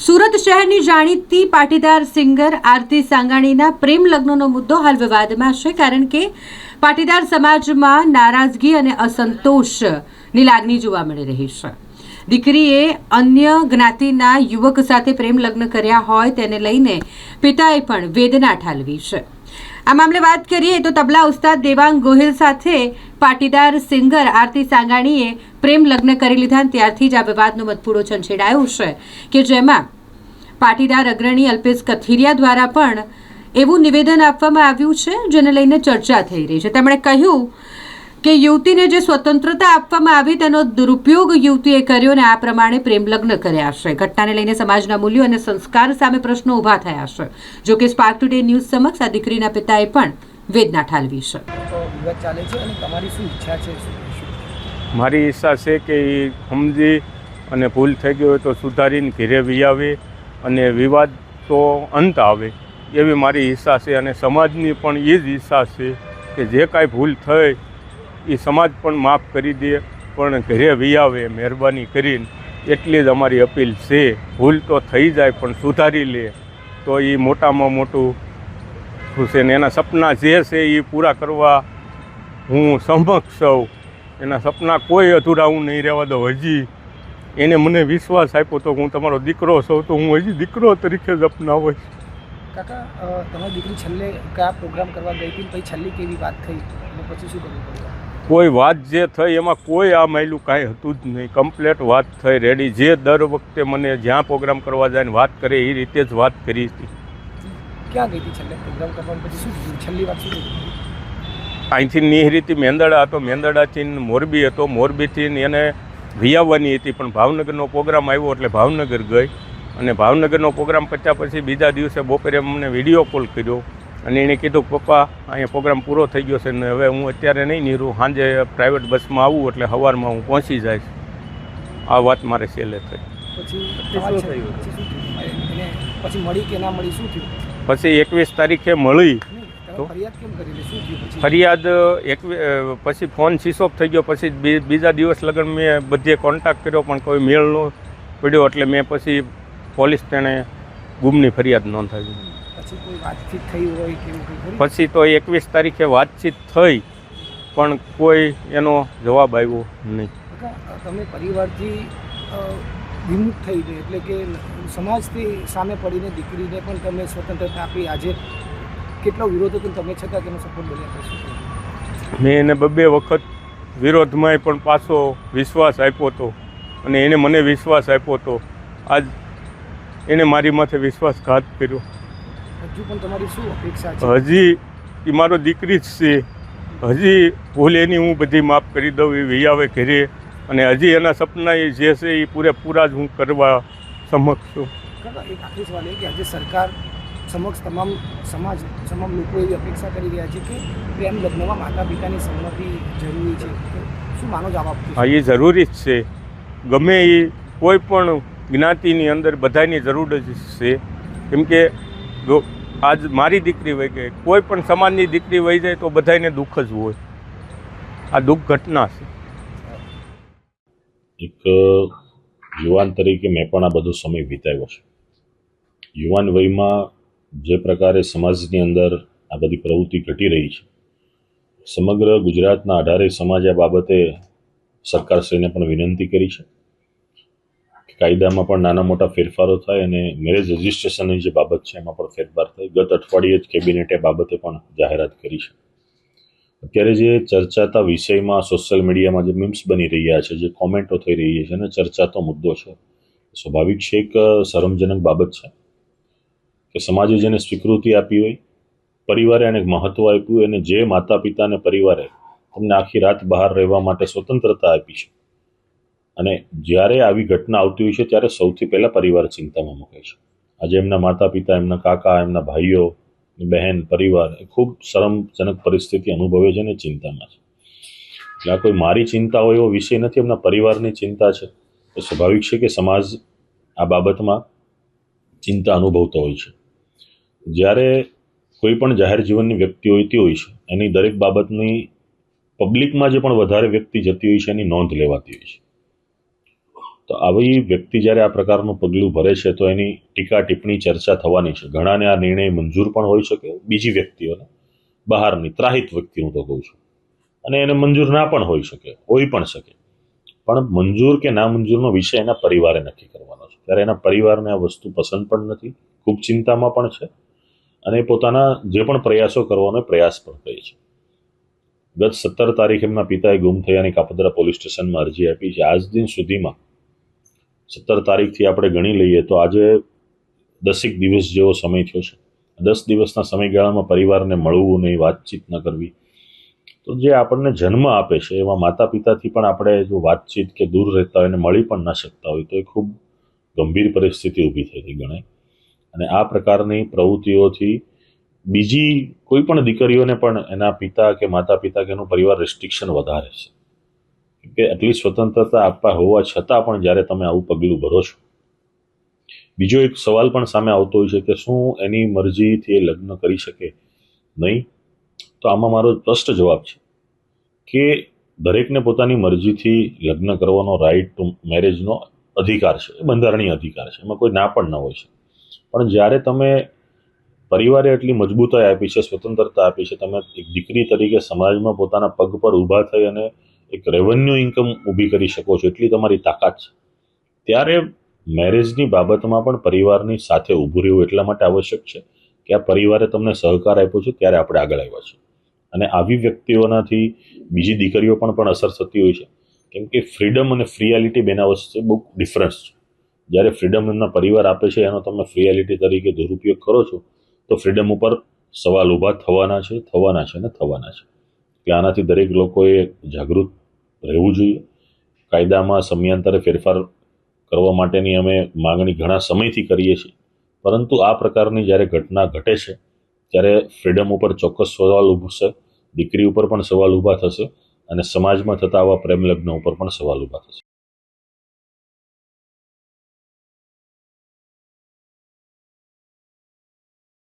સુરત શહેરની જાણીતી પાટીદાર સિંગર આરતી સાંગાણીના પ્રેમ લગ્નનો મુદ્દો હાલ વિવાદમાં છે, કારણ કે પાટીદાર સમાજમાં નારાજગી અને અસંતોષની લાગણી જોવા મળી રહી છે. દીકરીએ અન્ય જ્ઞાતિના યુવક સાથે પ્રેમ લગ્ન કર્યા હોય તેને લઈને પિતાએ પણ વેદના ઠાલવી છે. આ મામલે વાત કરીએ તો તબલા ઉસ્તાદ દેવાંગ ગોહિલ સાથે પાટીદાર સિંગર આરતી સાંગાણીએ પ્રેમ લગ્ન કરી લીધા ત્યારથી જ આ વિવાદનો મતપૂડો છંછેડાયો છે કે જેમાં પાટીદાર અગ્રણી અલ્પેશ કથિરિયા દ્વારા પણ એવું નિવેદન આપવામાં આવ્યું છે જેને લઈને ચર્ચા થઈ રહી છે. તેમણે કહ્યું કે યુવતીને જે સ્વતંત્રતા આપવામાં આવી તેનો દુરુપયોગ યુવતીએ કર્યો અને આ પ્રમાણે પ્રેમ લગ્ન કર્યા છે. ઘટનાને લઈને સમાજના મૂલ્યો અને સંસ્કાર સામે પ્રશ્નો ઊભા થયા છે. જો કે સ્પાર્ક ટુડે ન્યૂઝ સમક્ષ આ દીકરીના પિતાએ પણ વેદના ઠાલવી છે. મારી ઈચ્છા છે કે એ સમજી અને ભૂલ થઈ ગઈ હોય તો સુધારીને ઘેરે વી આવે અને વિવાદ તો અંત આવે એવી મારી ઈચ્છા છે. અને સમાજની પણ એ જ ઈચ્છા છે કે જે કાંઈ ભૂલ થઈ એ સમાજ પણ માફ કરી દે, પણ ઘરે વી આવે મહેરબાની કરીને. એટલી જ અમારી અપીલ છે. ભૂલ તો થઈ જાય પણ સુધારી લે તો એ મોટામાં મોટું ખુશે ને એના સપના જે છે એ પૂરા કરવા હું સમક્ષ છું. એના સપના કોઈ અધૂરા હું નહીં રહેવા દઉં. હજી એને મને વિશ્વાસ આપ્યો તો હું તમારો દીકરો છું તો હું હજી દીકરો તરીકે જ અપનાવીશ. કાકા, તમારી દીકરી છેલ્લે કયા પ્રોગ્રામ કરવા ગઈ હતી, પછી છેલ્લી કેવી વાત થઈ અને પછી શું કરવું પડ્યું? કોઈ વાત જે થઈ એમાં કોઈ આ માયલું કાંઈ હતું જ નહીં. કમ્પ્લેટ વાત થઈ રેડી. જે દર વખતે મને જ્યાં પ્રોગ્રામ કરવા જાય ને વાત કરે એ રીતે જ વાત કરી હતી. ક્યાં ગઈ હતી છેલ્લે પ્રોગ્રામ કરવા? પછી શું થયું? છેલ્લી વાત શું થઈ? અહીંથી નિહરીથી મેંદડા હતો, મેંદડાથી મોરબી હતો, મોરબીથી એને વિયાવવાની હતી પણ ભાવનગરનો પ્રોગ્રામ આવ્યો એટલે ભાવનગર ગઈ. અને ભાવનગરનો પ્રોગ્રામ પત્યા પછી બીજા દિવસે બપોરે અમને વિડીયો કોલ કર્યો અને એણે કીધું પપ્પા અહીંયા પ્રોગ્રામ પૂરો થઈ ગયો છે ને હવે હું અત્યારે નહીં નીરું, સાંજે પ્રાઇવેટ બસમાં આવું એટલે સવારમાં હું પહોંચી જઈશ. આ વાત મારે છેલ્લે થઈ. પછી મળી કે ના મળી, શું થયું? પછી 21 તારીખે મળી. ફરિયાદ કેમ કરી? શું થયું? ફરિયાદ પછી ફોન સ્વિચ ઓફ થઈ ગયો. પછી બીજા દિવસ લગન મેં બધે કોન્ટેક્ટ કર્યો પણ કોઈ મેળ ન પડ્યો એટલે મેં પછી પોલીસ તેને ગુમની ફરિયાદ નોંધાવી. પછી કોઈ વાતચીત થઈ હોય કે પછી તો 21 તારીખે વાતચીત થઈ પણ કોઈ એનો જવાબ આવ્યો નહીં. તમે પરિવારથી વિમુખ થઈ ગઈ એટલે કે સમાજથી સામે પડીને દીકરીને પણ તમે સ્વતંત્રતા આપી. આજે કેટલો વિરોધ હતો તમે છતાં તેનો સપોર્ટ બન્યા? મેં એને 2 વખત વિરોધમાંય પણ પાછો વિશ્વાસ આપ્યો હતો અને એને મને વિશ્વાસ આપ્યો હતો. આજ એને મારી માથે વિશ્વાસઘાત કર્યો. હજુ પણ તમારી શું અપેક્ષા છે? હજી એ મારો દીકરી જ છે. હજી ભૂલ એની હું બધી માફ કરી દઉં એ વી આવે ઘરે અને હજી એના સપના એ જે છે એ પૂરેપૂરા જ હું કરવા સમક્ષ છું. એક આખરી સવાલ એ કે આજે સરકાર સમક્ષ તમામ લોકો એવી અપેક્ષા કરી રહ્યા છે કે પ્રેમ લગ્નમાં માતા પિતાની સંમતિ જરૂરી છે. શું માનો જવાબ? હા, એ જરૂરી જ છે. ગમે એ કોઈ પણ જ્ઞાતિની અંદર બધાની જરૂર જ છે. કેમ કે આજ મારી દીકરી વહી ગઈ, કોઈ પણ સમાજની દીકરી વહી જાય તો બધાને દુઃખ જ હોય. આ દુઃખ ઘટના છે. એક યુવાન તરીકે મેં પણ આ બધો સમય વિતાવ્યો છે. યુવાન વયમાં જે પ્રકારે સમાજની અંદર આ બધી પ્રવૃત્તિ ઘટી રહી છે, સમગ્ર ગુજરાતના 18 સમાજ આ બાબતે સરકારશ્રીને પણ વિનંતી કરી છે કે કાયદામાં પણ નાના મોટા ફેરફારો થાય અને મેરેજ રજિસ્ટ્રેશનની જે બાબત છે એમાં પણ ફેરફાર થાય. ગત અઠવાડિયે જ કેબિનેટે બાબતે પણ જાહેરાત કરી છે. અત્યારે જે ચર્ચાતા વિષયમાં સોશિયલ મીડિયામાં જે મીમ્સ બની રહ્યા છે, જે કોમેન્ટો થઈ રહી છે અને ચર્ચાતો મુદ્દો છે, સ્વાભાવિક છે એક શરમજનક બાબત છે કે સમાજે જેને સ્વીકૃતિ આપી હોય, પરિવારે એને મહત્ત્વ આપ્યું હોય અને જે માતા પિતા અને પરિવારે તમને આખી રાત બહાર રહેવા માટે સ્વતંત્રતા આપી છે અને જ્યારે આવી ઘટના આવતી હોય છે ત્યારે સૌથી પહેલાં પરિવાર ચિંતામાં મુકાય છે. આજે એમના માતા પિતા, એમના કાકા, એમના ભાઈઓ, બહેન, પરિવાર એ ખૂબ શરમજનક પરિસ્થિતિ અનુભવે છે અને ચિંતામાં છે. એટલે આ કોઈ મારી ચિંતા હોય એવો વિષય નથી, એમના પરિવારની ચિંતા છે. તો સ્વાભાવિક છે કે સમાજ આ બાબતમાં ચિંતા અનુભવતો હોય છે. જ્યારે કોઈ પણ જાહેર જીવનની વ્યક્તિ હોતી હોય છે એની દરેક બાબતની પબ્લિકમાં જે પણ વધારે વ્યક્તિ જતી હોય છે એની નોંધ લેવાતી હોય છે. તો આવી વ્યક્તિ જ્યારે આ પ્રકારનું પગલું ભરે છે તો એની ટીકા ટિપ્પણી ચર્ચા થવાની છે. ઘણાને આ નિર્ણય મંજૂર પણ હોઈ શકે, બીજી વ્યક્તિઓને, બહારની ત્રાહિત વ્યક્તિ હું તો કહું છું, અને એને મંજૂર ના પણ હોઈ શકે, હોઈ પણ શકે. પણ મંજૂર કે ના મંજૂરનો વિષય એના પરિવારે નક્કી કરવાનો છે. ત્યારે એના પરિવારને આ વસ્તુ પસંદ પણ નથી, ખૂબ ચિંતામાં પણ છે, અને પોતાના જે પણ પ્રયાસો કરવાનો પ્રયાસ પણ કરે છે. ગત 17 તારીખે એમના પિતાએ ગુમ થયાની કાપોદ્રા પોલીસ સ્ટેશનમાં અરજી આપી છે. આજ દિન સુધીમાં 17 તારીખથી આપણે ગણી લઈએ તો આજે 10 દિવસ જેવો સમય થયો છે. 10 દિવસના સમયગાળામાં પરિવારને મળવું નહીં, વાતચીત ન કરવી, તો જે આપણને જન્મ આપે છે એવા માતા પિતાથી પણ આપણે જો વાતચીત કે દૂર રહેતા હોય અને મળી પણ ન શકતા હોય તો એ ખૂબ ગંભીર પરિસ્થિતિ ઊભી થઈ ગણાય. અને આ પ્રકારની પ્રવૃત્તિઓથી બીજી કોઈ પણ દીકરીઓને પણ એના પિતા કે માતા પિતા કે એનું પરિવાર રિસ્ટ્રિક્શન વધારે છે. કે આટલી સ્વતંત્રતા આપવા હોવા છતાં પણ જ્યારે તમે આવું પગલું ભરો છો, બીજો એક સવાલ પણ સામે આવતો હોય છે કે શું એની મરજીથી એ લગ્ન કરી શકે નહીં? તો આમાં મારો સ્પષ્ટ જવાબ છે કે દરેકને પોતાની મરજીથી લગ્ન કરવાનો રાઇટ ટુ મેરેજનો અધિકાર છે, બંધારણીય અધિકાર છે, એમાં કોઈ ના પણ ન હોય છે. પણ જ્યારે તમે પરિવારે એટલી મજબૂતાઈ આપી છે, સ્વતંત્રતા આપી છે, તમે એક દીકરી તરીકે સમાજમાં પોતાના પગ પર ઊભા થઈ અને એક રેવન્યુ ઇન્કમ ઊભી કરી શકો છો, એટલી તમારી તાકાત છે, ત્યારે મેરેજની બાબતમાં પણ પરિવારની સાથે ઊભું રહેવું એટલા માટે આવશ્યક છે કે આ પરિવારે તમને સહકાર આપ્યો છે, ત્યારે આપણે આગળ આવ્યા છે. અને આવી વ્યક્તિઓનાથી બીજી દીકરીઓ પણ અસર થતી હોય છે, કેમ કે ફ્રીડમ અને ફ્રીયાલિટી બેના વચ્ચે બહુ ડિફરન્સ છે. જ્યારે ફ્રીડમ એમના પરિવાર આપે છે એનો તમે ફ્રીયાલિટી તરીકે દુરુપયોગ કરો છો તો ફ્રીડમ ઉપર સવાલ ઊભા થવાના છે. કે આનાથી દરેક લોકોએ જાગૃત રહેવું જોઈએ. કાયદામાં સમયાંતરે ફેરફાર કરવા માટેની અમે માગણી ઘણા સમયથી કરીએ છીએ, પરંતુ આ પ્રકારની જ્યારે ઘટના ઘટે છે ત્યારે ફ્રીડમ ઉપર ચોક્કસ સવાલ ઊભશે, દીકરી ઉપર પણ સવાલ ઊભા થશે, અને સમાજમાં થતા આવા પ્રેમ લગ્ન ઉપર પણ સવાલ ઊભા થશે.